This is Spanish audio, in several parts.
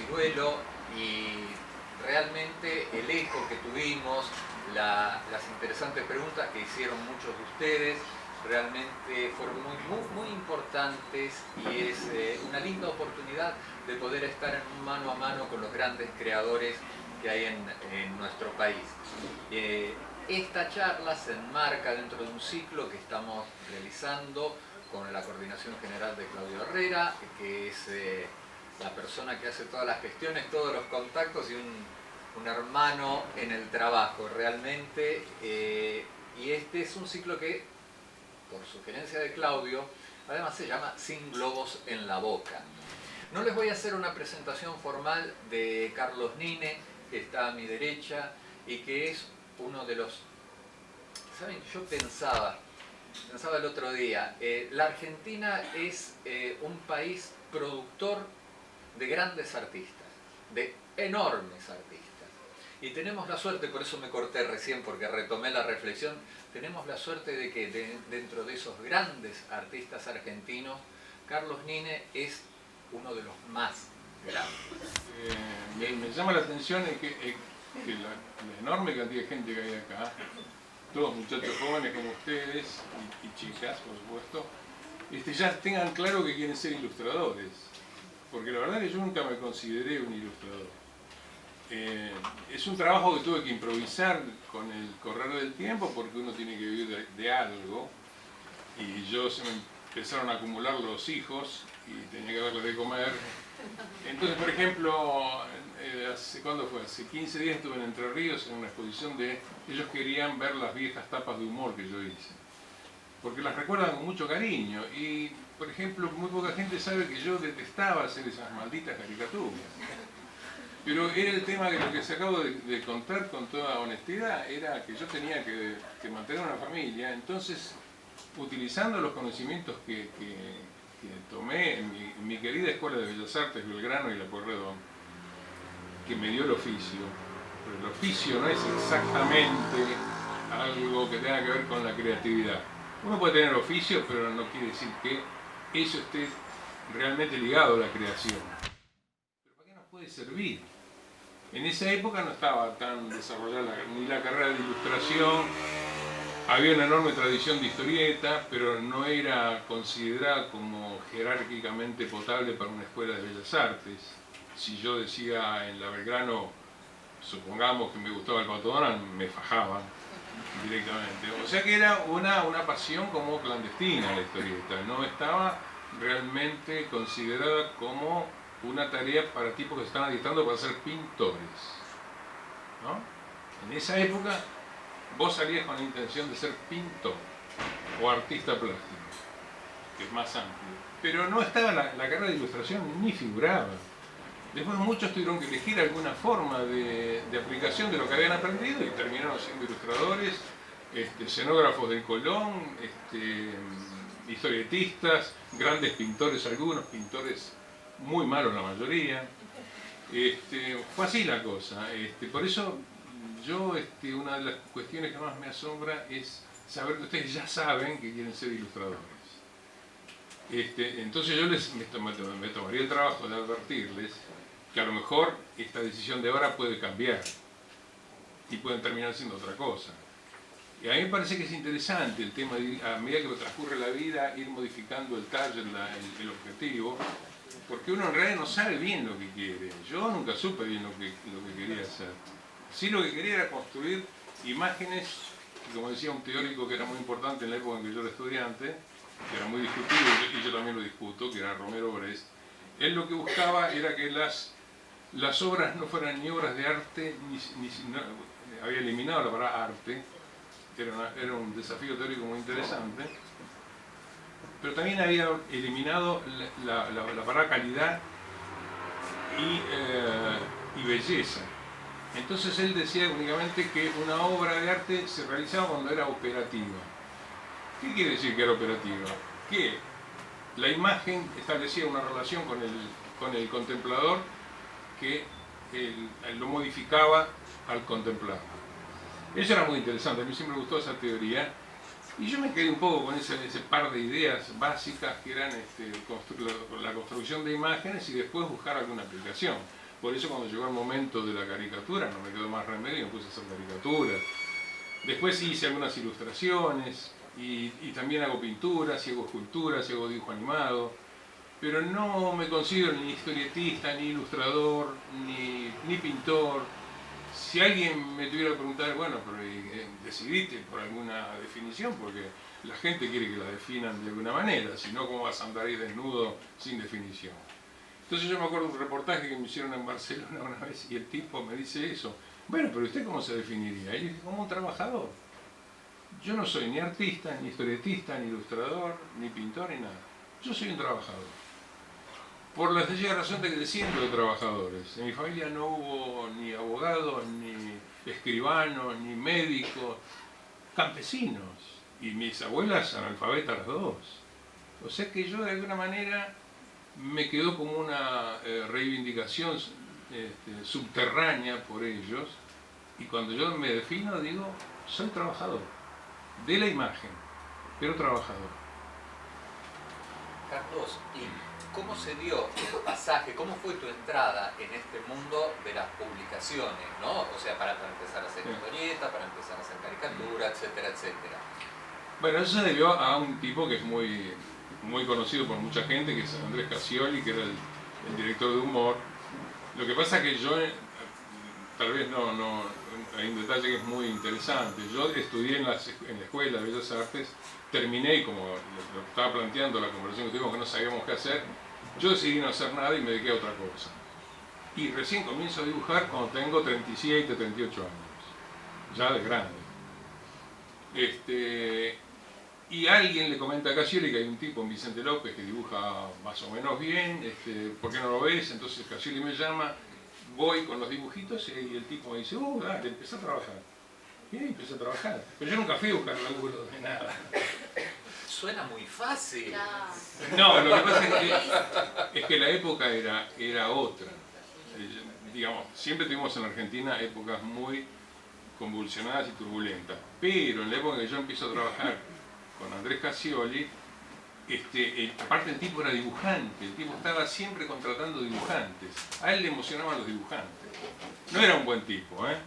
duelo y realmente el eco que tuvimos, las interesantes preguntas que hicieron muchos de ustedes, realmente fueron muy importantes y es una linda oportunidad de poder estar en un mano a mano con los grandes creadores que hay en nuestro país. Esta charla se enmarca dentro de un ciclo que estamos realizando con la Coordinación General de Claudio Herrera, que es la persona que hace todas las gestiones, todos los contactos y un hermano en el trabajo realmente. Y este es un ciclo que, por sugerencia de Claudio, además se llama Sin globos en la boca. No les voy a hacer una presentación formal de Carlos Nine, que está a mi derecha y que es uno de los... ¿Saben? Yo pensaba el otro día, la Argentina es un país productor de grandes artistas, de enormes artistas. Y tenemos la suerte, por eso me corté recién porque retomé la reflexión, tenemos la suerte de que dentro de esos grandes artistas argentinos, Carlos Nine es uno de los más grandes. Me llama la atención que la enorme cantidad de gente que hay acá, todos muchachos jóvenes como ustedes y chicas, por supuesto, ya tengan claro que quieren ser ilustradores. Porque la verdad es que yo nunca me consideré un ilustrador. Es un trabajo que tuve que improvisar con el correr del tiempo porque uno tiene que vivir de algo. Y se me empezaron a acumular los hijos y tenía que darles de comer. Entonces, por ejemplo, ¿cuándo fue? Hace 15 días estuve en Entre Ríos en una exposición de... Ellos querían ver las viejas tapas de humor que yo hice, porque las recuerdan con mucho cariño. Y, por ejemplo, muy poca gente sabe que yo detestaba hacer esas malditas caricaturas. Pero era el tema que lo que se acabo de contar con toda honestidad, era que yo tenía que mantener una familia. Entonces, utilizando los conocimientos que tomé en mi querida Escuela de Bellas Artes, Belgrano y La Pueyrredón, que me dio el oficio, pero el oficio no es exactamente algo que tenga que ver con la creatividad. Uno puede tener oficio, pero no quiere decir que eso esté realmente ligado a la creación. ¿Pero para qué nos puede servir? En esa época no estaba tan desarrollada ni la carrera de ilustración. Había una enorme tradición de historieta, pero no era considerada como jerárquicamente potable para una escuela de bellas artes. Si yo decía en la Belgrano, supongamos que me gustaba el Pato Donald, me fajaban directamente. O sea que era una pasión como clandestina la historieta, no estaba realmente considerada como una tarea para tipos que se están adiestrando para ser pintores, ¿no? En esa época vos salías con la intención de ser pintor o artista plástico, que es más amplio, pero no estaba la carrera de ilustración ni figuraba. Después muchos tuvieron que elegir alguna forma de aplicación de lo que habían aprendido y terminaron siendo ilustradores, escenógrafos del Colón, historietistas, grandes pintores algunos, pintores muy malos la mayoría. Fue así la cosa. Por eso yo, una de las cuestiones que más me asombra es saber que ustedes ya saben que quieren ser ilustradores. Entonces yo me tomaría el trabajo de advertirles que a lo mejor esta decisión de ahora puede cambiar y pueden terminar siendo otra cosa. Y a mí me parece que es interesante el tema de, a medida que transcurre la vida, ir modificando el target, el objetivo, porque uno en realidad no sabe bien lo que quiere. Yo nunca supe bien lo que quería hacer. Sí, lo que quería era construir imágenes, y como decía un teórico que era muy importante en la época en que yo era estudiante, que era muy discutido, y yo también lo discuto, que era Romero Brest. Él lo que buscaba era que las obras no fueran ni obras de arte, no, había eliminado la palabra arte, era un desafío teórico muy interesante, pero también había eliminado la palabra calidad y belleza. Entonces él decía únicamente que una obra de arte se realizaba cuando era operativa. ¿Qué quiere decir que era operativa? Que la imagen establecía una relación con el contemplador que lo modificaba al contemplar. Eso era muy interesante, a mí siempre me gustó esa teoría. Y yo me quedé un poco con ese par de ideas básicas que eran la construcción de imágenes y después buscar alguna aplicación. Por eso cuando llegó el momento de la caricatura no me quedó más remedio y me puse a hacer caricaturas. Después hice algunas ilustraciones y también hago pinturas, y hago esculturas, y hago dibujo animado, pero no me considero ni historietista, ni ilustrador, ni pintor. Si alguien me tuviera que preguntar, bueno, pero decidiste por alguna definición, porque la gente quiere que la definan de alguna manera, si no, ¿cómo vas a andar ahí desnudo sin definición? Entonces yo me acuerdo de un reportaje que me hicieron en Barcelona una vez y el tipo me dice eso. Bueno, pero ¿usted cómo se definiría? Y yo dije, como un trabajador. Yo no soy ni artista, ni historietista, ni ilustrador, ni pintor, ni nada. Yo soy un trabajador. Por la sencilla razón de que desciendo de trabajadores. En mi familia no hubo ni abogados, ni escribanos, ni médicos, campesinos. Y mis abuelas analfabetas las dos. O sea que yo de alguna manera me quedó como una reivindicación subterránea por ellos. Y cuando yo me defino digo, soy trabajador. De la imagen, pero trabajador. Carlos, ¿y cómo se dio el pasaje, cómo fue tu entrada en este mundo de las publicaciones, ¿no? O sea, para empezar a hacer historieta, para empezar a hacer caricatura, etcétera, etcétera. Bueno, eso se debió a un tipo que es muy conocido por mucha gente, que es Andrés Cassioli, que era el director de humor. Lo que pasa es que yo, tal vez no, hay un detalle que es muy interesante. Yo estudié en la Escuela de Bellas Artes, terminé y como lo estaba planteando la conversación que tuvimos, que no sabíamos qué hacer, yo decidí no hacer nada y me dediqué a otra cosa. Y recién comienzo a dibujar cuando tengo 37, 38 años, ya de grande. Y alguien le comenta a Cassioli que hay un tipo en Vicente López que dibuja más o menos bien, ¿por qué no lo ves? Entonces Cassioli me llama, voy con los dibujitos y el tipo me dice, dale, empecé a trabajar. Y ahí empecé a trabajar. Pero yo nunca fui a buscar laburo de nada. Suena muy fácil. No, lo que pasa es que la época era otra. Digamos, siempre tuvimos en Argentina épocas muy convulsionadas y turbulentas. Pero en la época que yo empiezo a trabajar con Andrés Cassioli, aparte el tipo era dibujante, el tipo estaba siempre contratando dibujantes. A él le emocionaban los dibujantes. No era un buen tipo, ¿eh?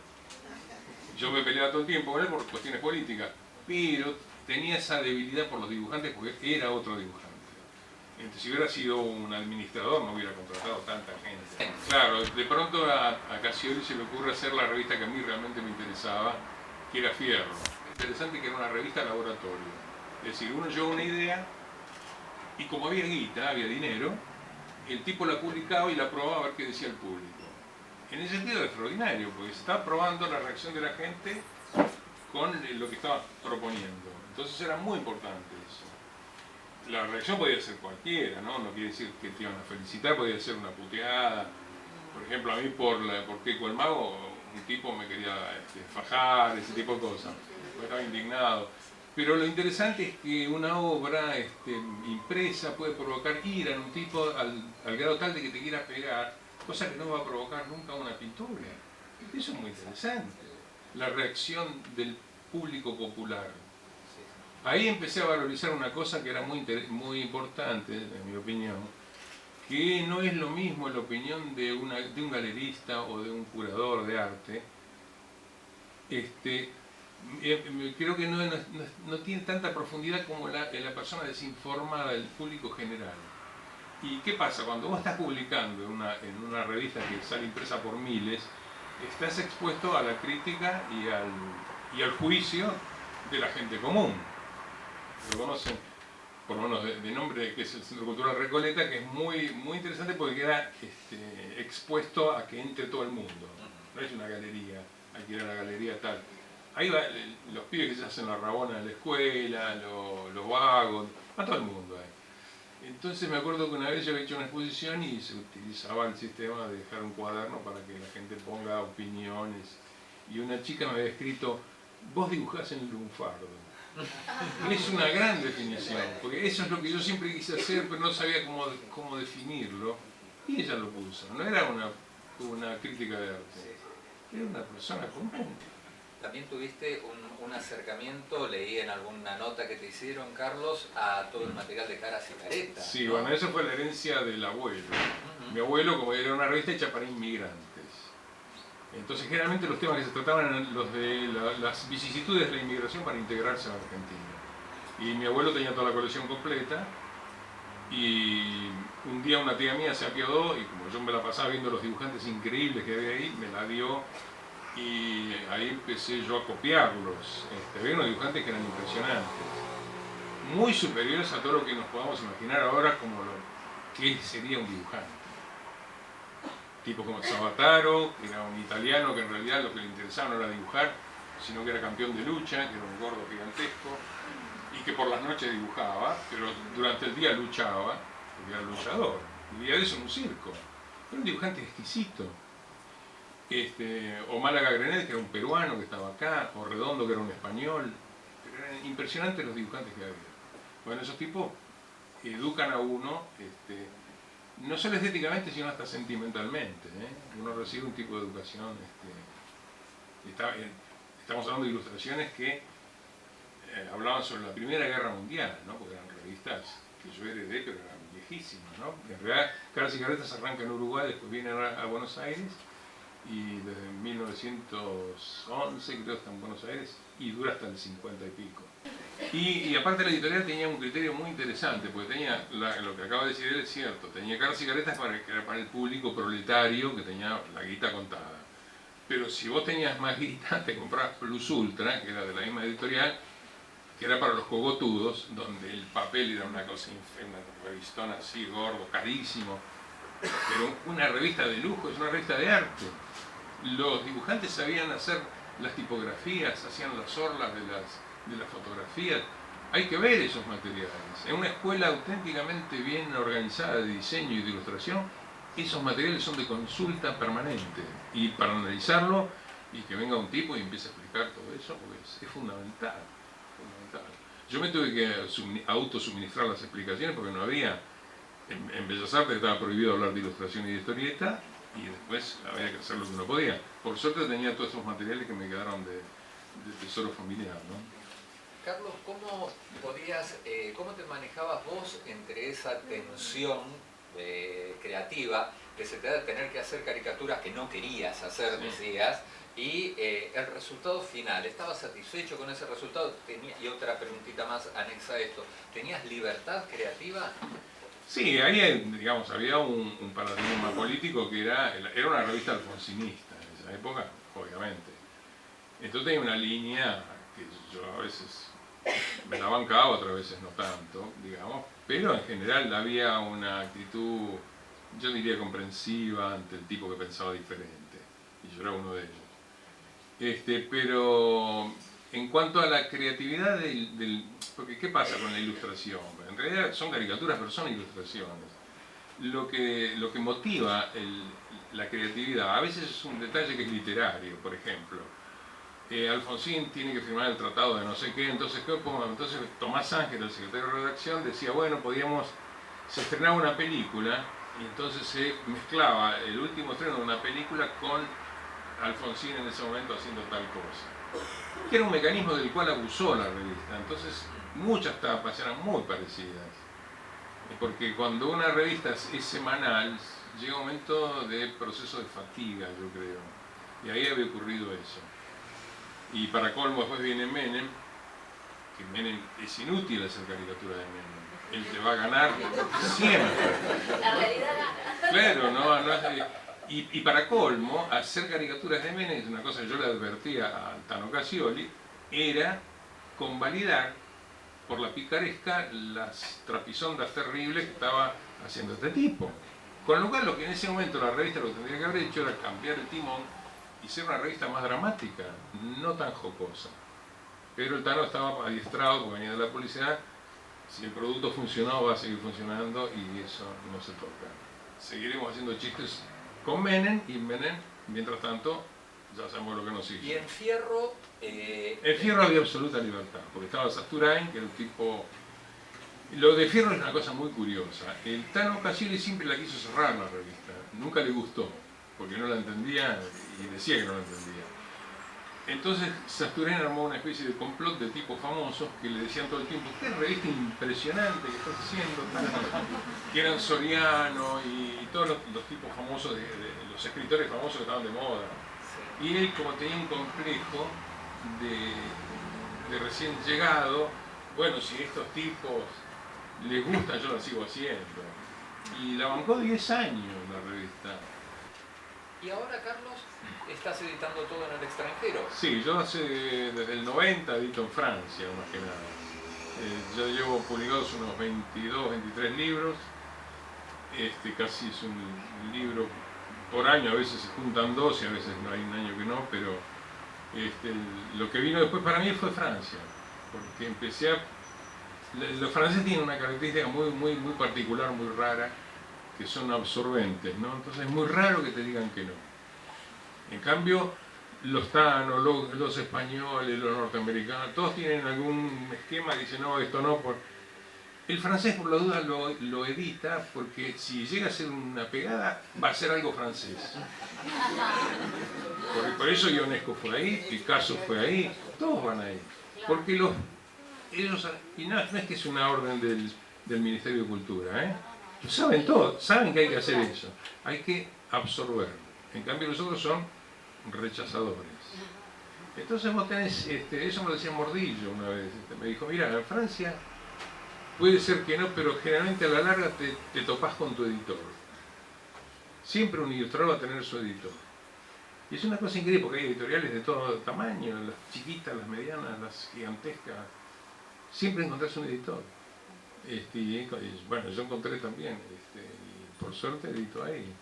Yo me peleaba todo el tiempo con él por cuestiones políticas, pero tenía esa debilidad por los dibujantes porque era otro dibujante. Entonces, si hubiera sido un administrador no hubiera contratado tanta gente. Claro, de pronto a Cassioli se le ocurre hacer la revista que a mí realmente me interesaba, que era Fierro. Interesante que era una revista laboratorio. Es decir, uno llevaba una idea y como había guita, había dinero, el tipo la publicaba y la probaba a ver qué decía el público. En ese sentido es extraordinario, porque se estaba probando la reacción de la gente con lo que estaba proponiendo. Entonces era muy importante eso. La reacción podía ser cualquiera, ¿no? No quiere decir que te iban a felicitar, podía ser una puteada. Por ejemplo, a mí por Keiko el Mago, un tipo me quería fajar, ese tipo de cosas. Yo estaba indignado. Pero lo interesante es que una obra impresa puede provocar ira en un tipo al grado tal de que te quiera pegar, cosa que no va a provocar nunca una pintura. Eso es muy interesante, la reacción del público popular. Ahí empecé a valorizar una cosa que era muy importante, en mi opinión, que no es lo mismo la opinión de un galerista o de un curador de arte. Creo que no tiene tanta profundidad como la persona desinformada del público general. ¿Y qué pasa? Cuando vos estás publicando en una revista que sale impresa por miles, estás expuesto a la crítica y al juicio de la gente común. Lo conocen, por lo menos de nombre, que es el Centro Cultural Recoleta, que es muy interesante porque queda expuesto a que entre todo el mundo. No es una galería, hay que ir a la galería tal. Ahí va los pibes que se hacen la rabona en la escuela, los vagos, a todo el mundo ahí. Entonces me acuerdo que una vez yo había hecho una exposición y se utilizaba el sistema de dejar un cuaderno para que la gente ponga opiniones. Y una chica me había escrito, vos dibujás en el lunfardo. Es una gran definición, porque eso es lo que yo siempre quise hacer, pero no sabía cómo definirlo. Y ella lo puso, no era una crítica de arte, era una persona común. también tuviste un acercamiento, leí en alguna nota que te hicieron, Carlos, a todo el material de Caras y Caretas. Sí, ¿no? bueno, eso fue la herencia del abuelo. Mi abuelo, como era una revista hecha para inmigrantes. Entonces, generalmente los temas que se trataban eran los de las vicisitudes de la inmigración para integrarse a Argentina. Y mi abuelo tenía toda la colección completa. Y un día una tía mía se apiadó y como yo me la pasaba viendo los dibujantes increíbles que había ahí, me la dio y ahí empecé yo a copiarlos. Había unos dibujantes que eran impresionantes, muy superiores a todo lo que nos podamos imaginar ahora como lo que sería un dibujante. Tipo como Sabataro, que era un italiano que en realidad lo que le interesaba no era dibujar, sino que era campeón de lucha, que era un gordo gigantesco, y que por las noches dibujaba, pero durante el día luchaba, porque era luchador, y vivía de eso en un circo. Era un dibujante exquisito. O Málaga Grenet, que era un peruano que estaba acá, o Redondo, que era un español. Pero eran impresionantes los dibujantes que había. Bueno, esos tipos educan a uno, no solo estéticamente, sino hasta sentimentalmente. Uno recibe un tipo de educación. Estamos hablando de ilustraciones que hablaban sobre la Primera Guerra Mundial, ¿no? Porque eran revistas que yo heredé, pero eran viejísimas, ¿no? En realidad, Caras y Caretas arranca en Uruguay, después viene a Buenos Aires, y desde 1911 creo que está en Buenos Aires, y dura hasta el 50 y pico. Y aparte la editorial tenía un criterio muy interesante, porque tenía, lo que acaba de decir él es cierto, tenía Caras y Caretas que era para el público proletario que tenía la guita contada. Pero si vos tenías más guita, te comprabas Plus Ultra, que era de la misma editorial, que era para los cogotudos, donde el papel era una cosa infernal, una revistona así, gordo, carísimo, pero una revista de lujo, es una revista de arte. Los dibujantes sabían hacer las tipografías, hacían las orlas de las fotografías. Hay que ver esos materiales. En una escuela auténticamente bien organizada de diseño y de ilustración, esos materiales son de consulta permanente. Y para analizarlo, y que venga un tipo y empiece a explicar todo eso, pues es fundamental. Yo me tuve que autosuministrar las explicaciones porque no había, en Bellas Artes estaba prohibido hablar de ilustración y de historieta, y después había que hacer lo que uno podía. Por suerte tenía todos esos materiales que me quedaron de tesoro familiar, ¿no? Carlos, ¿cómo te manejabas vos entre esa tensión creativa que se te da de tener que hacer caricaturas que no querías hacer, sí, decías, y el resultado final? ¿Estabas satisfecho con ese resultado? Y otra preguntita más anexa a esto, ¿tenías libertad creativa? Sí, ahí, digamos, había un paradigma político que era una revista alfonsinista en esa época, obviamente. Entonces tenía una línea que yo a veces me la bancaba, otras veces no tanto, digamos, pero en general había una actitud, yo diría, comprensiva ante el tipo que pensaba diferente, y yo era uno de ellos. Pero en cuanto a la creatividad porque ¿qué pasa con la ilustración? En realidad son caricaturas, pero son ilustraciones. Lo que motiva la creatividad, a veces es un detalle que es literario, por ejemplo. Alfonsín tiene que firmar el tratado de no sé qué, entonces Tomás Ángel, el secretario de redacción, decía, bueno, se estrenaba una película, y entonces se mezclaba el último estreno de una película con Alfonsín en ese momento haciendo tal cosa. Que era un mecanismo del cual abusó la revista, entonces muchas tapas eran muy parecidas. Porque cuando una revista es semanal, llega un momento de proceso de fatiga, yo creo. Y ahí había ocurrido eso. Y para colmo después viene Menem, que Menem es inútil hacer caricatura de Menem. Él te va a ganar siempre. La realidad gana. Claro, y para colmo, hacer caricaturas de Menem es una cosa que yo le advertía a Tano Casioli, era convalidar por la picaresca las trapisondas terribles que estaba haciendo este tipo. Con lo cual, lo que en ese momento la revista lo que tendría que haber hecho era cambiar el timón y ser una revista más dramática, no tan jocosa. Pero el Tano estaba adiestrado, porque venía de la publicidad, si el producto funcionó va a seguir funcionando y eso no se toca. Seguiremos haciendo chistes con Menem, y Menem, mientras tanto, ya sabemos lo que nos hizo. Y en Fierro... En Fierro había absoluta libertad, porque estaba Sasturain, que era un tipo... Lo de Fierro es una cosa muy curiosa. El Tano Casioli siempre la quiso cerrar la revista, nunca le gustó, porque no la entendía y decía que no la entendía. Entonces Sasturén armó una especie de complot de tipos famosos que le decían todo el tiempo: qué revista impresionante que estás haciendo, que eran Soriano y todos los tipos famosos, de los escritores famosos que estaban de moda. Y él, como tenía un complejo de recién llegado, bueno, si estos tipos les gusta, yo la sigo haciendo. Y la bancó 10 años la revista. Y ahora, Carlos, estás editando todo en el extranjero. Sí, yo desde el 90 edito en Francia, más que nada. Yo llevo publicados unos 22, 23 libros. Casi es un libro por año, a veces se juntan dos y a veces no hay un año que no, pero lo que vino después para mí fue Francia, porque los franceses tienen una característica muy particular, muy rara, que son absorbentes, ¿no? Entonces es muy raro que te digan que no. En cambio, los tanos, los españoles, los norteamericanos, todos tienen algún esquema que dicen: no, esto no. El francés, por la duda, lo evita, porque si llega a ser una pegada, va a ser algo francés. Por eso Ionesco fue ahí, Picasso fue ahí, todos van ahí. Porque ellos, y no es que es una orden del Ministerio de Cultura, ¿eh? Lo saben todo, saben que hay que hacer eso, hay que absorber. En cambio los otros son rechazadores. Entonces vos tenés, eso me lo decía Mordillo una vez, me dijo: mira, en Francia puede ser que no, pero generalmente a la larga te topás con tu editor. Siempre un ilustrador va a tener su editor. Y es una cosa increíble, porque hay editoriales de todo tamaño, las chiquitas, las medianas, las gigantescas. Siempre encontrás un editor. Bueno, yo encontré también, y por suerte edito ahí.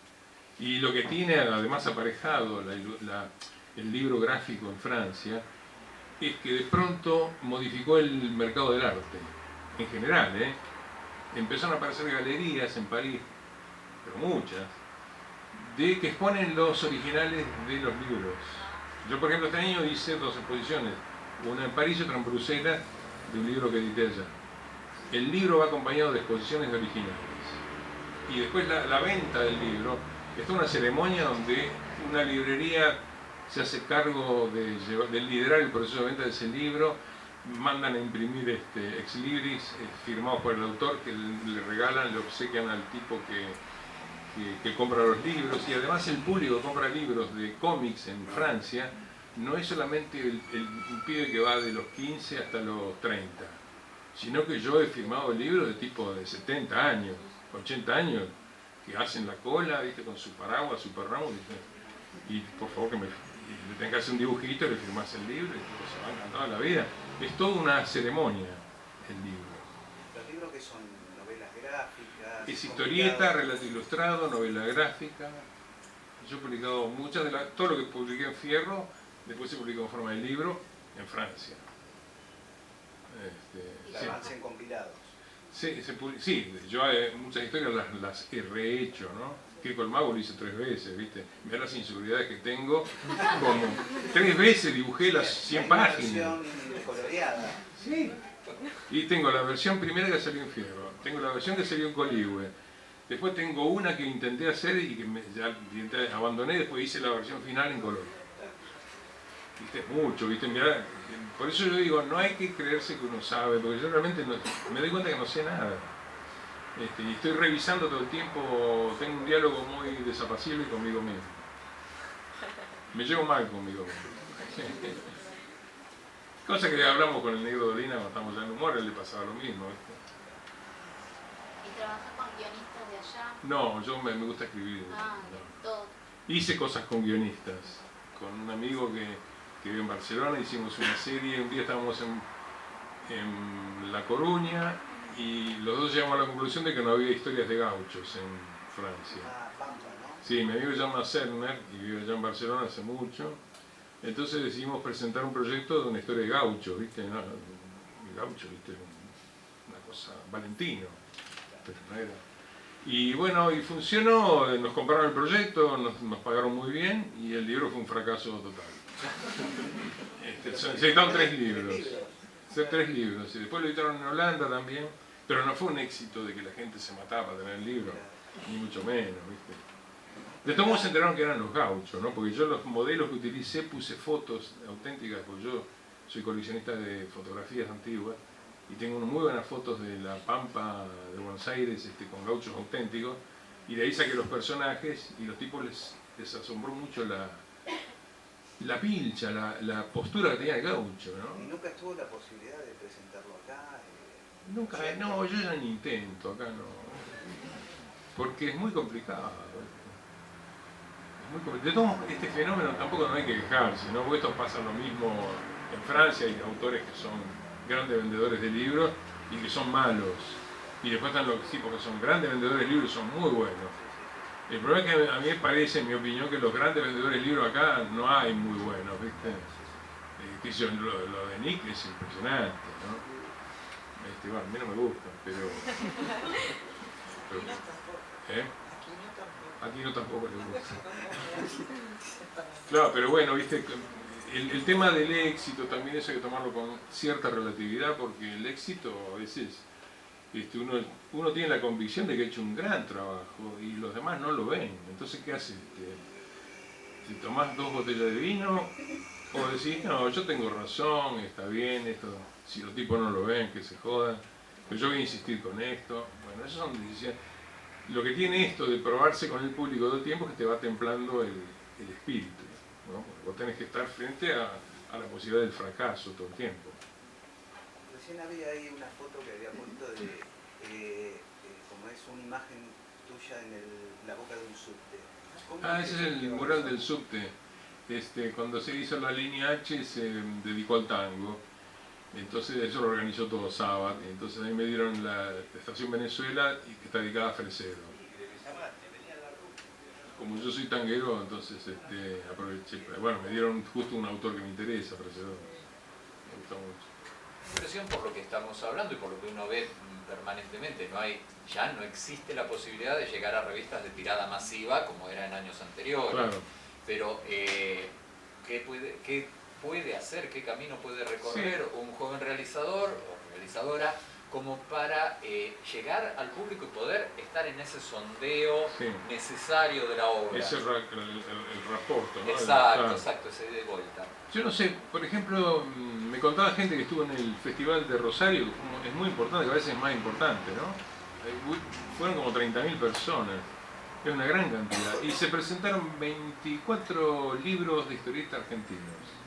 Y lo que tiene además aparejado el libro gráfico en Francia es que de pronto modificó el mercado del arte, en general, ¿eh? Empezaron a aparecer galerías en París, pero muchas, que exponen los originales de los libros. Yo, por ejemplo, este año hice 2 exposiciones, una en París y otra en Bruselas, de un libro que edité allá. El libro va acompañado de exposiciones de originales. Y después la venta del libro es toda una ceremonia donde una librería se hace cargo de liderar el proceso de venta de ese libro. Mandan a imprimir ex libris firmados por el autor, que le regalan, le obsequian al tipo que compra los libros. Y además el público que compra libros de cómics en Francia no es solamente un pibe que va de los 15 hasta los 30, sino que yo he firmado libros de tipo de 70 años, 80 años, que hacen la cola, ¿viste? Con su paraguas, su perramo, y por favor que le tengas que hacer un dibujito, le firmás el libro, y se va encantado la vida. Es toda una ceremonia el libro. ¿Los libros que son novelas gráficas? Es historieta, relato ilustrado, novela gráfica. Yo he publicado muchas todo lo que publiqué en Fierro, después se publicó en forma de libro en Francia. Van en compilados. Sí, yo muchas historias las he rehecho, ¿no? Keiko el Mago lo hice 3 veces, ¿viste? Mirá las inseguridades que tengo, como 3 veces dibujé las 100 páginas. Versión coloreada. Sí. Y tengo la versión primera que salió en Fierro, tengo la versión que salió en Coligüe, después tengo una que intenté hacer y que ya abandoné, después hice la versión final en color. ¿Viste? Mucho, ¿viste? Mirá, por eso yo digo, no hay que creerse que uno sabe, porque yo realmente me doy cuenta que no sé nada. Y estoy revisando todo el tiempo, tengo un diálogo muy desapacible conmigo mismo. Me llevo mal conmigo mismo. Cosa que hablamos con el negro Dolina cuando estamos ya en humor, él le pasaba lo mismo, ¿viste? ¿Y trabajas con guionistas de allá? No, yo me gusta escribir. No. Todo. Hice cosas con guionistas, con un amigo que vive en Barcelona, hicimos una serie, un día estábamos en La Coruña y los dos llegamos a la conclusión de que no había historias de gauchos en Francia. Pampa, ¿no? Sí, mi amigo se llama Cerner y vive allá en Barcelona hace mucho. Entonces decidimos presentar un proyecto de una historia de gauchos, ¿viste? No, el gaucho, ¿viste? Una cosa, Valentino, pero no era. Y bueno, y funcionó, nos compraron el proyecto, nos pagaron muy bien y el libro fue un fracaso total. Se editaron 3 libros. 3 libros. Y después lo editaron en Holanda también, pero no fue un éxito de que la gente se mataba para tener el libro, ni mucho menos, ¿viste? De todos modos se enteraron que eran los gauchos, ¿no? Porque yo los modelos que utilicé puse fotos auténticas, porque yo soy coleccionista de fotografías antiguas y tengo muy buenas fotos de la Pampa de Buenos Aires con gauchos auténticos, y de ahí saqué los personajes y los tipos les asombró mucho la pilcha, la postura que tenía el gaucho, ¿no? ¿Y nunca estuvo la posibilidad de presentarlo acá? Nunca, no, yo ya ni intento, acá no. Porque es muy complicado. De todo este fenómeno tampoco no hay que quejarse, ¿no? Porque esto pasa lo mismo en Francia, hay autores que son grandes vendedores de libros y que son malos. Y después están los tipos que son grandes vendedores de libros y son muy buenos. El problema es que a mí me parece, en mi opinión, que los grandes vendedores de libros acá no hay muy buenos, ¿viste? Lo de Nick es impresionante, ¿no? Bueno, a mí no me gusta, pero ¿eh? Aquí no tampoco le gusta. Claro, pero bueno, viste, el tema del éxito también eso hay que tomarlo con cierta relatividad, porque el éxito a veces uno tiene la convicción de que ha hecho un gran trabajo y los demás no lo ven. Entonces, ¿qué haces? Si tomás 2 botellas de vino o decís, no, yo tengo razón, está bien, esto, si los tipos no lo ven, que se jodan, pero yo voy a insistir con esto. Bueno, esas son decisiones. Lo que tiene esto de probarse con el público todo el tiempo es que te va templando el espíritu, ¿no? Porque vos tenés que estar frente a la posibilidad del fracaso todo el tiempo. Recién había ahí una foto que había puesto de como es una imagen tuya en la boca de un subte. Ese es el mural del subte. Cuando se hizo la línea H se dedicó al tango. Entonces eso lo organizó todo Sabat, entonces ahí me dieron la Estación Venezuela, y que está dedicada a Fresedo. Como yo soy tanguero, entonces aproveché, bueno, me dieron justo un autor que me interesa, Fresedo. Me gusta mucho. Impresión por lo que estamos hablando y por lo que uno ve permanentemente, ya no existe la posibilidad de llegar a revistas de tirada masiva como era en años anteriores. Claro. Pero ¿qué puede hacer, qué camino puede recorrer un joven realizador o realizadora como para llegar al público y poder estar en ese sondeo necesario de la obra? Ese el rapporto, ¿no? Exacto, ese de vuelta. Yo no sé, por ejemplo, me contaba gente que estuvo en el Festival de Rosario, que es muy importante, que a veces es más importante, ¿no? Fueron como 30.000 personas, es una gran cantidad, y se presentaron 24 libros de historietas argentinos.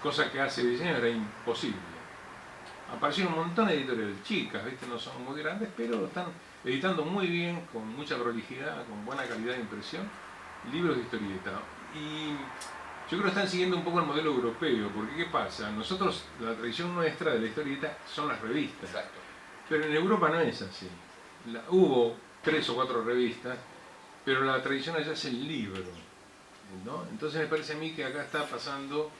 Cosa que hace 10 años era imposible. Aparecieron un montón de editoriales chicas, ¿viste? No son muy grandes, pero están editando muy bien, con mucha prolijidad, con buena calidad de impresión, libros de historieta. Y yo creo que están siguiendo un poco el modelo europeo, porque ¿qué pasa? Nosotros, la tradición nuestra de la historieta son las revistas. Exacto. Pero en Europa no es así. Hubo 3 o 4 revistas, pero la tradición allá es el libro, ¿no? Entonces me parece a mí que acá está pasando...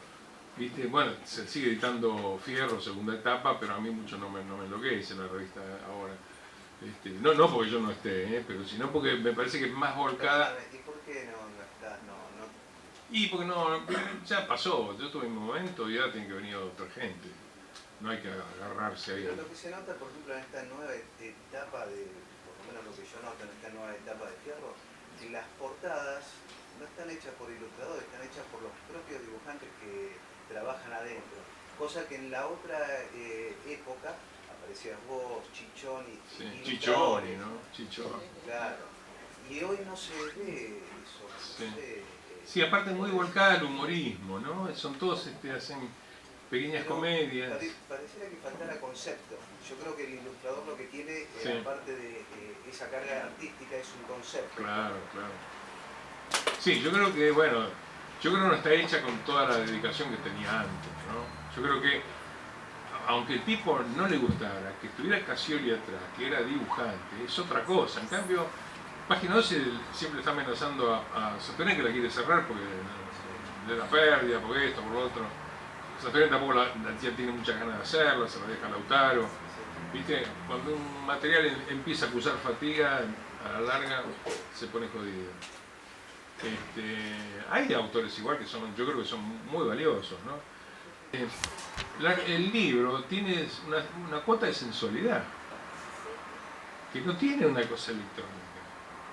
¿Viste? Bueno, se sigue editando Fierro, segunda etapa, pero a mí mucho no me enloquece la revista ahora. No porque yo no esté, pero sino porque me parece que es más volcada. ¿Y por qué no estás? Y porque no, ya pasó, yo tuve mi momento y ahora tiene que venir otra gente. No hay que agarrarse ahí. Pero lo que se nota, por ejemplo, en esta nueva etapa por lo menos lo que yo noto en esta nueva etapa de Fierro, que las portadas no están hechas por ilustradores, están hechas por los propios dibujantes que trabajan adentro, cosa que en la otra época aparecías vos, Chichón y Chichoni, ¿no? Chichón. Claro. Y hoy no se ve eso. No sé, sí, aparte muy volcada al humorismo, ¿no? Son todos, hacen pequeñas comedias. Pareciera que faltara concepto. Yo creo que el ilustrador lo que tiene, aparte de esa carga artística, es un concepto. Claro. Sí, yo creo que, no está hecha con toda la dedicación que tenía antes, ¿no? Yo creo que, aunque el tipo no le gustara, que estuviera Casioli atrás, que era dibujante, es otra cosa. En cambio, Página 12 siempre está amenazando a Saturén, que la quiere cerrar porque de la pérdida, por esto, por lo otro. Saturén tampoco ya tiene muchas ganas de hacerla, se la deja a Lautaro. ¿Viste? Cuando un material empieza a acusar fatiga, a la larga se pone jodido. Hay autores igual que yo creo que son muy valiosos, ¿no? El libro tiene una cuota de sensualidad que no tiene una cosa electrónica.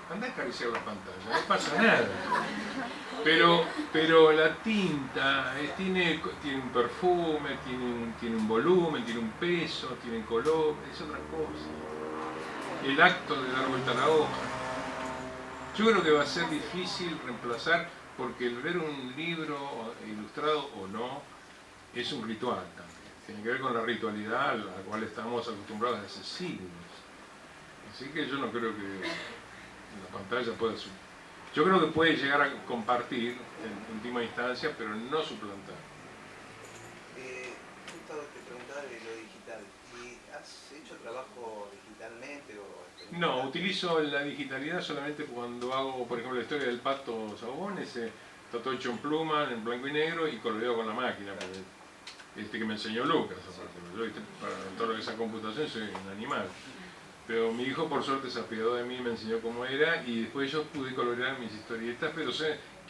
Andá a acariciar la pantalla, no pasa nada. Pero la tinta tiene un perfume, tiene un volumen, tiene un peso, tiene color, es otra cosa. El acto de dar vuelta a la hoja. Yo creo que va a ser difícil reemplazar, porque el ver un libro ilustrado o no es un ritual también. Tiene que ver con la ritualidad a la cual estamos acostumbrados desde hace siglos. Así que yo no creo que la pantalla pueda... Yo creo que puede llegar a compartir en última instancia, pero no suplantar. Justo te preguntaba de lo digital. ¿Y has hecho trabajo digitalmente? No, utilizo la digitalidad solamente cuando hago, por ejemplo, la historia del pato Sabón, ese está todo hecho en pluma, en blanco y negro, y coloreo con la máquina, porque que me enseñó Lucas, aparte. Yo, para todo lo que es esa computación, soy un animal. Pero mi hijo, por suerte, se apiadó de mí, me enseñó cómo era, y después yo pude colorear mis historietas, pero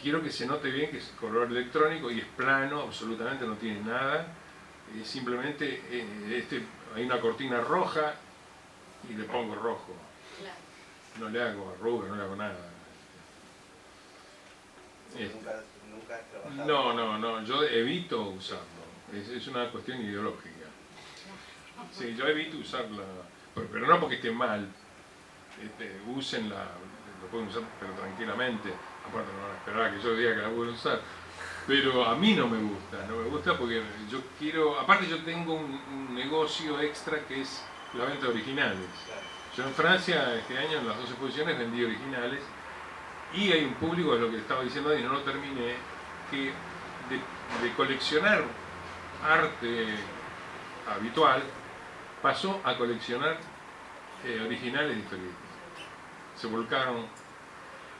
quiero que se note bien que es color electrónico y es plano, absolutamente no tiene nada. Simplemente hay una cortina roja y le pongo rojo. No le hago arrugas, no le hago nada. ¿Nunca has trabajado? No, yo evito usarlo. Es una cuestión ideológica. Sí, yo evito usarla. Pero no porque esté mal, úsenla, lo pueden usar pero tranquilamente, aparte no van a esperar a que yo diga que la pueden usar, pero a mí no me gusta porque yo quiero, aparte yo tengo un negocio extra que es la venta de originales. Yo en Francia este año en las 2 exposiciones vendí originales y hay un público, es lo que estaba diciendo ahí, no lo terminé, que de coleccionar arte habitual pasó a coleccionar originales de historietas. Se volcaron.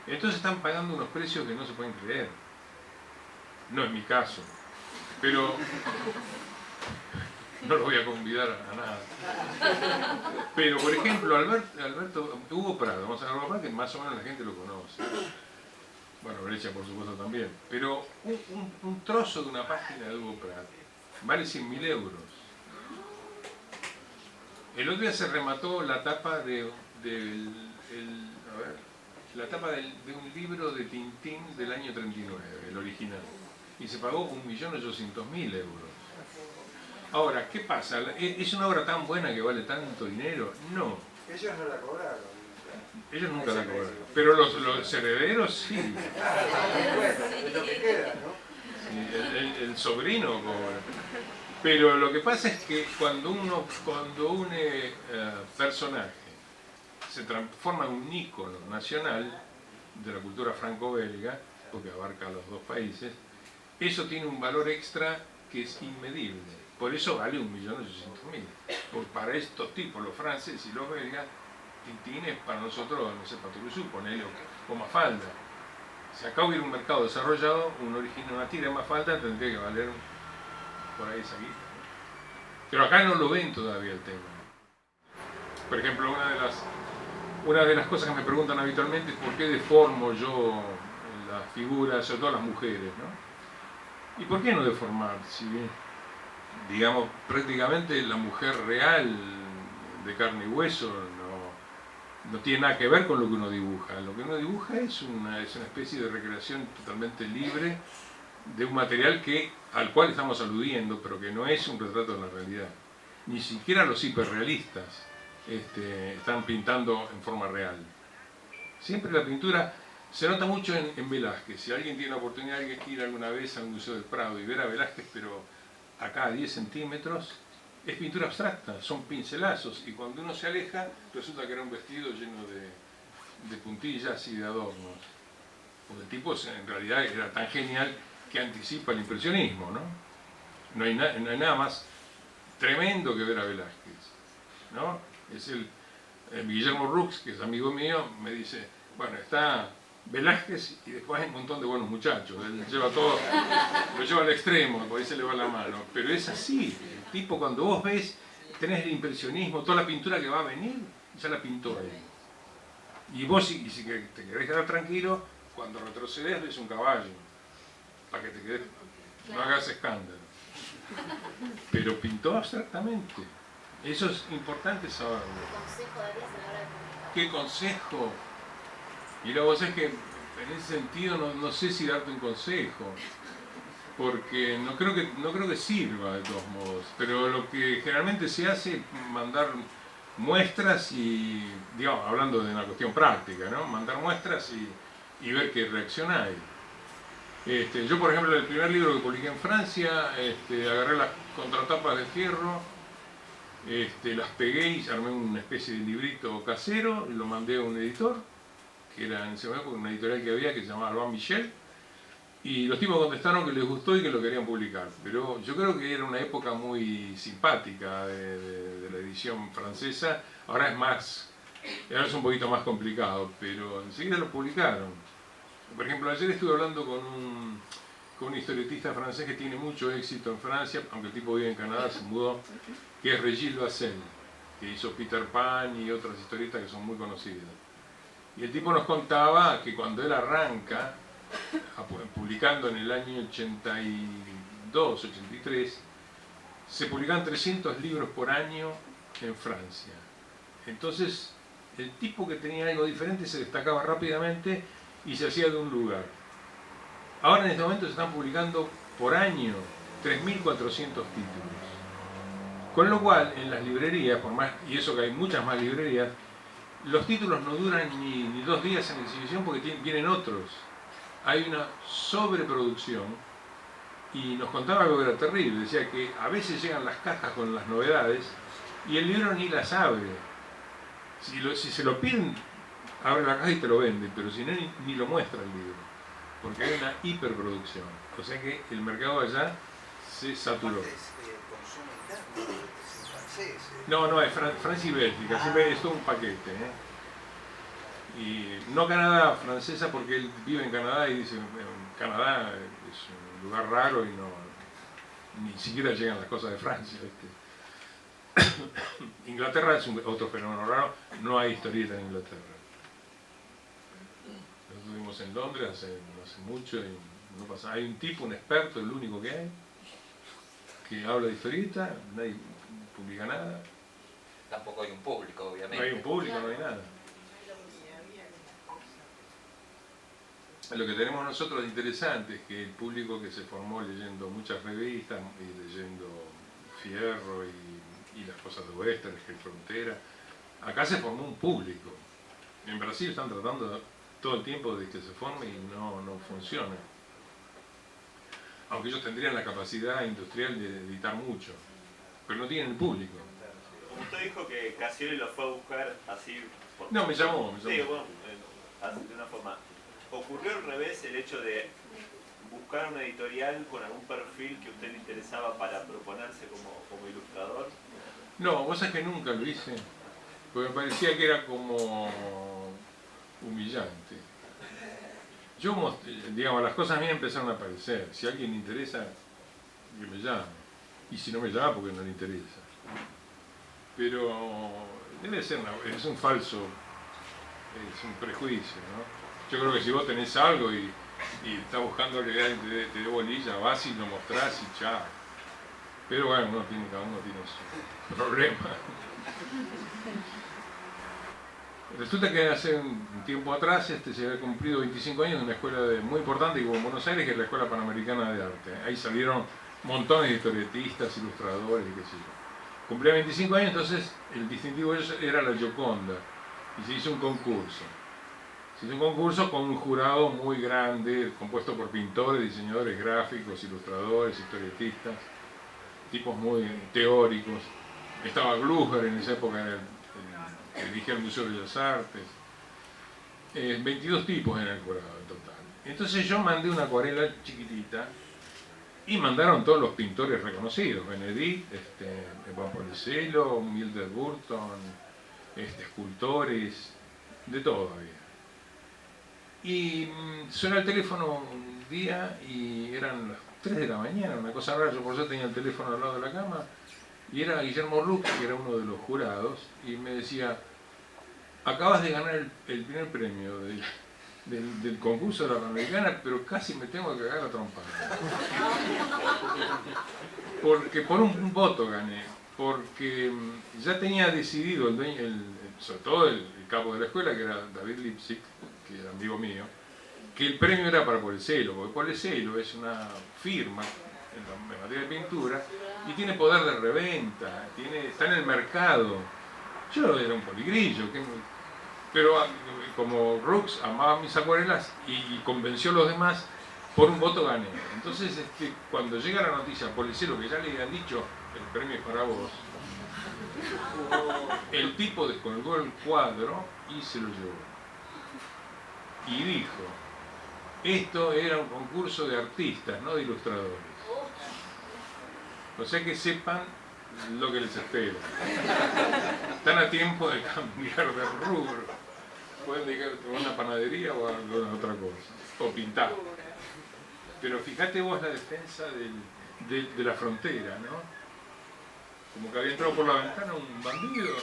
Entonces están pagando unos precios que no se pueden creer. No es mi caso. Pero no los voy a convidar a nada. Pero, por ejemplo, Alberto Hugo Prado, vamos a hablar que más o menos la gente lo conoce. Bueno, Brecha por supuesto también. Pero un trozo de una página de Hugo Prado vale 100.000 euros. El otro día se remató la tapa de un libro de Tintín del año 39, el original. Y se pagó 1.800.000 euros. Ahora, ¿qué pasa? ¿Es una obra tan buena que vale tanto dinero? No. Ellos no la cobraron. Ellos nunca la cobraron. Pero los herederos sí. Es lo que queda, ¿no? Sí, el sobrino cobra. Pero lo que pasa es que cuando un personaje se transforma en un ícono nacional de la cultura franco-belga, porque abarca a los dos países, eso tiene un valor extra que es inmedible. Por eso vale 1.800.000. Para estos tipos, los franceses y los belgas, Tintín es para nosotros, no sé, Patrusú, ponele, o Mafalda. Si acá hubiera un mercado desarrollado, una tira de Mafalda tendría que valer por ahí esa guita. Pero acá no lo ven todavía el tema. Por ejemplo, una de las cosas que me preguntan habitualmente es por qué deformo yo las figuras, sobre todo las mujeres, ¿no? ¿Y por qué no deformar? Si digamos, prácticamente la mujer real de carne y hueso no tiene nada que ver con lo que uno dibuja. Lo que uno dibuja es una especie de recreación totalmente libre de un material al cual estamos aludiendo, pero que no es un retrato de la realidad. Ni siquiera los hiperrealistas están pintando en forma real. Siempre la pintura se nota mucho en Velázquez. Si alguien tiene la oportunidad de ir alguna vez al Museo del Prado y ver a Velázquez, pero acá a 10 centímetros, es pintura abstracta, son pincelazos, y cuando uno se aleja resulta que era un vestido lleno de puntillas y de adornos. Porque el tipo en realidad era tan genial que anticipa el impresionismo, ¿no? No hay nada más tremendo que ver a Velázquez, ¿no? Es Guillermo Rux, que es amigo mío, me dice, bueno, está Velázquez y después hay un montón de buenos muchachos, él lleva todo, lo lleva al extremo, por ahí se le va la mano, pero es así, el tipo cuando vos ves, tenés el impresionismo, toda la pintura que va a venir, ya la pintó él. Y vos, si te querés quedar tranquilo, cuando retrocedes ves un caballo, para que te quedes, no hagas escándalo. Pero pintó abstractamente. Eso es importante saberlo. ¿Qué consejo darías a la hora de publicar? ¿Qué consejo? Y luego vos es que en ese sentido no sé si darte un consejo, porque no creo que sirva de todos modos, pero lo que generalmente se hace es mandar muestras y, digamos, hablando de una cuestión práctica, ¿no? Mandar muestras y ver qué reacción hay. Yo, por ejemplo, el primer libro que publiqué en Francia, agarré las contratapas de fierro, las pegué y armé una especie de librito casero y lo mandé a un editor, que era en ese momento una editorial que había que se llamaba Albin Michel, y los tipos contestaron que les gustó y que lo querían publicar. Pero yo creo que era una época muy simpática de la edición francesa. Ahora es un poquito más complicado, pero enseguida lo publicaron. Por ejemplo, ayer estuve hablando con un historietista francés que tiene mucho éxito en Francia, aunque el tipo vive en Canadá, se mudó, que es Régis Loisel, que hizo Peter Pan y otras historietas que son muy conocidas. Y el tipo nos contaba que cuando él arranca, publicando en el año 82, 83, se publicaban 300 libros por año en Francia. Entonces, el tipo que tenía algo diferente se destacaba rápidamente y se hacía de un lugar. Ahora en este momento se están publicando por año 3.400 títulos. Con lo cual, en las librerías, y eso que hay muchas más librerías, los títulos no duran ni 2 días en exhibición porque vienen otros. Hay una sobreproducción y nos contaba algo que era terrible. Decía que a veces llegan las cajas con las novedades y el libro ni las abre. Si se lo piden, abre la caja y te lo vende, pero si no, ni lo muestra el libro, porque hay una hiperproducción. O sea que el mercado allá se saturó. Consumo interno, es francés. No, es Francia y Bélgica, siempre es todo un paquete. Y no Canadá, francesa, porque él vive en Canadá y dice, Canadá es un lugar raro y ni siquiera llegan las cosas de Francia. Inglaterra es otro fenómeno raro, no hay historieta en Inglaterra. Nosotros estuvimos en Londres hace mucho y no pasa. Hay un tipo, un experto, el único que hay, que habla de historieta, nadie publica nada. Tampoco hay un público, obviamente. No hay un público, no hay nada. Lo que tenemos nosotros de interesante es que el público que se formó leyendo muchas revistas y leyendo Fierro y las cosas de Western, que Frontera, acá se formó un público. En Brasil están tratando todo el tiempo de que se forme y no funciona. Aunque ellos tendrían la capacidad industrial de editar mucho, pero no tienen el público. Como usted dijo que Cassioli lo fue a buscar así... No, me llamó. Sí, bueno, así de una forma. ¿Ocurrió al revés el hecho de buscar una editorial con algún perfil que a usted le interesaba para proponerse como ilustrador? No, vos sabés que nunca lo hice, porque me parecía que era como humillante. Yo, digamos, las cosas mías empezaron a aparecer. Si a alguien le interesa, que me llame. Y si no me llama, porque no le interesa. Pero debe ser es un falso, es un prejuicio, ¿no? Yo creo que si vos tenés algo y estás buscando que alguien te dé bolilla, vas y lo mostrás y chao. Pero bueno, cada uno tiene su problema. Resulta que hace un tiempo atrás se había cumplido 25 años de una escuela muy importante que hubo en Buenos Aires, que es la Escuela Panamericana de Arte. Ahí salieron montones de historietistas, ilustradores y qué sé yo. Cumplía 25 años, entonces el distintivo de ellos era la Gioconda y se hizo un concurso. Se hizo un concurso con un jurado muy grande, compuesto por pintores, diseñadores gráficos, ilustradores, historietistas, tipos muy teóricos. Estaba Glucher en esa época, que dirigía el Museo de Bellas Artes. 22 tipos en el jurado en total. Entonces yo mandé una acuarela chiquitita y mandaron todos los pintores reconocidos, Benedict, Juan Policello, Mildred Burton, escultores, de todo había. Y suena el teléfono un día y eran las 3 de la mañana, una cosa rara, yo por eso tenía el teléfono al lado de la cama, y era Guillermo Rucci, que era uno de los jurados, y me decía, acabas de ganar el primer premio del concurso de la Panamericana, pero casi me tengo que cagar a trompada. Porque por un voto gané, porque ya tenía decidido el dueño, sobre todo el capo de la escuela, que era David Lipsick, que que era amigo mío, que el premio era para Policelo, porque Policelo es una firma en materia de pintura y tiene poder de reventa, está en el mercado. Yo era un poligrillo, pero como Rux amaba mis acuarelas y convenció a los demás, por un voto gané. Entonces cuando llega la noticia, Policelo, que ya le habían dicho, el premio es para vos, el tipo descolgó el cuadro y se lo llevó. Y dijo, esto era un concurso de artistas, no de ilustradores. O sea que sepan lo que les espera. Están a tiempo de cambiar de rubro. Pueden dedicarse a una panadería o a alguna otra cosa. O pintar. Pero fíjate vos la defensa de la frontera, ¿no? Como que había entrado por la ventana un bandido.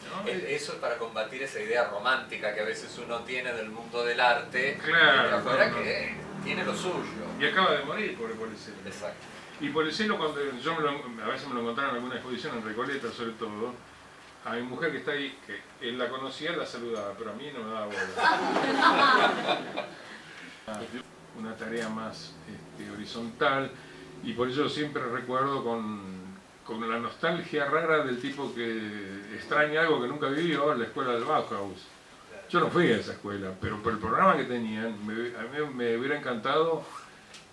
¿No? Eso es para combatir esa idea romántica que a veces uno tiene del mundo del arte, Claro, de afuera, no. que tiene lo suyo. Y acaba de morir por Policelo. Exacto. Y Policelo, cuando yo a veces me lo encontraba en alguna exposición en Recoleta, sobre todo, a mi mujer que está ahí, que él la conocía, la saludaba, pero a mí no me daba bola. Una tarea más horizontal, y por eso siempre recuerdo con la nostalgia rara del tipo que extraña algo que nunca vivió, la escuela del Bauhaus. Yo no fui a esa escuela, pero por el programa que tenían, a mí me hubiera encantado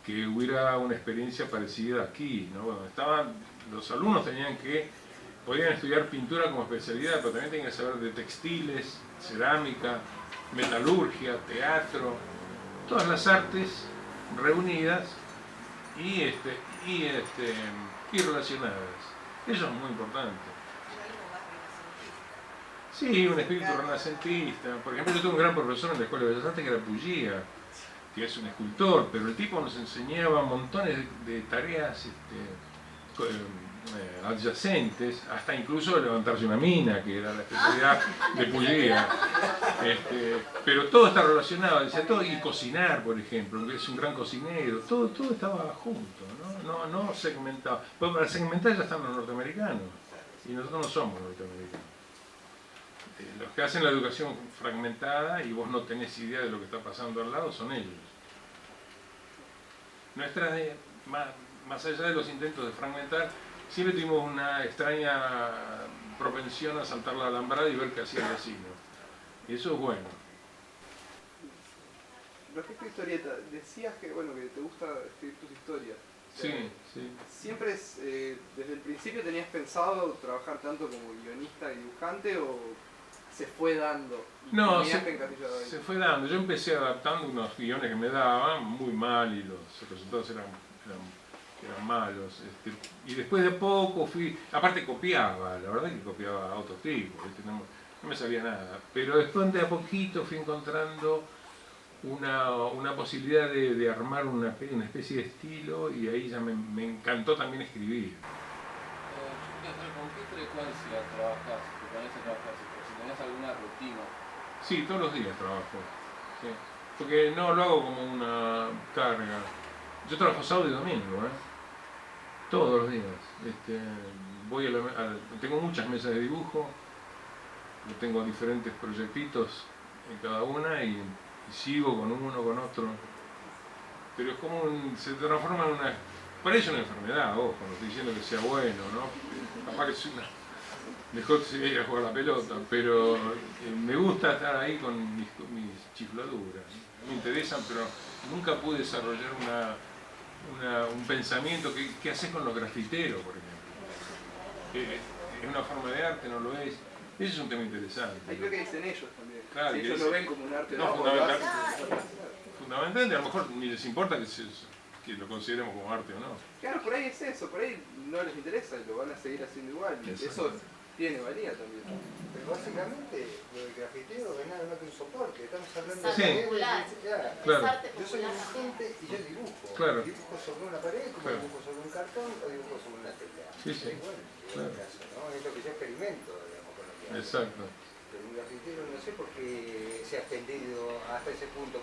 que hubiera una experiencia parecida aquí, ¿no? Bueno, los alumnos podían estudiar pintura como especialidad, pero también tenían que saber de textiles, cerámica, metalurgia, teatro, todas las artes reunidas y relacionadas. Eso es muy importante. Sí, un espíritu renacentista. Por ejemplo, yo tuve un gran profesor en la Escuela de Bellas Artes que era Puglia, que es un escultor, pero el tipo nos enseñaba montones de tareas adyacentes, hasta incluso levantarse una mina, que era la especialidad de Puglia. Pero todo está relacionado, decía todo, y cocinar, por ejemplo, que es un gran cocinero, todo estaba junto, no segmentado. Pero para segmentar ya están los norteamericanos, y nosotros no somos norteamericanos. Los que hacen la educación fragmentada y vos no tenés idea de lo que está pasando al lado son ellos. Más allá de los intentos de fragmentar, siempre tuvimos una extraña propensión a saltar la alambrada y ver qué hacía el vecino. Y eso es bueno. Respecto a historieta, decías que te gusta escribir tus historias. Sí, sí. ¿Siempre desde el principio tenías pensado trabajar tanto como guionista y dibujante o se fue dando? No, se fue dando. Yo empecé adaptando unos guiones que me daban muy mal y los resultados eran malos. Y después de poco aparte copiaba, la verdad que copiaba a otro tipo, no me sabía nada. Pero después de a poquito fui encontrando una posibilidad de armar una especie de estilo y ahí ya me encantó también escribir. ¿Con qué frecuencia trabajas? ¿Te pones a trabajar? Si tenés alguna rutina. Sí, todos los días trabajo. Sí. Porque no lo hago como una carga. Yo trabajo sábado y domingo, todos los días. Tengo muchas mesas de dibujo, tengo diferentes proyectitos en cada una y sigo con uno, con otro. Pero es como se transforma en parece una enfermedad, ojo, no estoy diciendo que sea bueno, ¿no? Capaz que es mejor se ir a jugar a la pelota, pero me gusta estar ahí con mis chifladuras. Me interesan, pero nunca pude desarrollar un pensamiento. ¿Qué haces con los grafiteros, por ejemplo? ¿Es una forma de arte? ¿No lo es? Ese es un tema interesante. Ahí creo que dicen ellos también. Claro, si ellos lo ven como un arte, no, fundamentalmente, a lo mejor ni les importa que lo consideremos como arte o no. Claro, por ahí es eso, por ahí no les interesa y lo van a seguir haciendo igual. Eso tiene valía también. Pero básicamente lo del grafitero no es nada más que un soporte. Estamos hablando Es Sí. arte popular. Claro. Es arte Yo soy popular. docente y yo dibujo. Claro. Dibujo sobre una pared, como Claro. dibujo sobre un cartón o dibujo sobre una tela. Sí, sí. Es igual, Claro. el caso, ¿no? Es lo que yo experimento, digamos, con lo que hago. Exacto. Pero un grafitero no sé por qué se ha extendido hasta ese punto.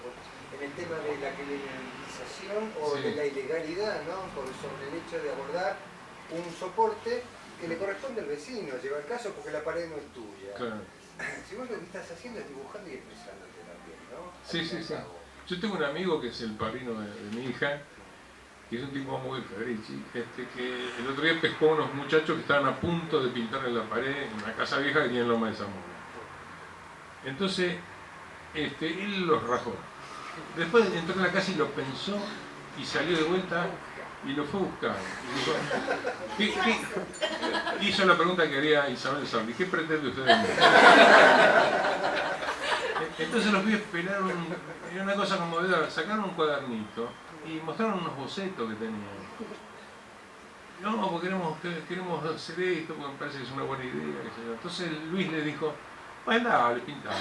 En el tema de la criminalización o Sí. de la ilegalidad, ¿no? Sobre el hecho de abordar un soporte que le corresponde al vecino, lleva el caso porque la pared no es tuya. Claro. Si vos lo que estás haciendo es dibujando y expresándote también, ¿no? Sí, sí, sí. Yo tengo un amigo que es el padrino de mi hija, que es un tipo muy Federici, que el otro día pescó a unos muchachos que estaban a punto de pintar en la pared en una casa vieja que tiene en Loma de Zamora. Entonces, él los rajó. Después entró en la casa y lo pensó y salió de vuelta y lo fue a buscar. Y dijo, hizo la pregunta que haría Isabel Sarli: ¿qué pretende usted de mí? Entonces los pibes pelaron, era una cosa conmovedora, sacaron un cuadernito y mostraron unos bocetos que tenían. No, porque queremos hacer esto, porque me parece que es una buena idea. Qué sé yo. Entonces Luis le dijo: bueno, dale, pintale.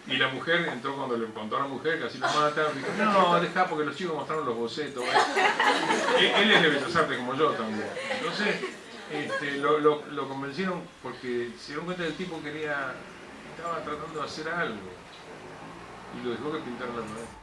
Y la mujer entró, cuando le contó a la mujer, casi lo mata, dijo: no, dejá, porque los chicos mostraron los bocetos. Él es de Bellas Artes como yo también. Entonces lo convencieron porque se dieron cuenta que el tipo estaba tratando de hacer algo. Y lo dejó que pintara la pared.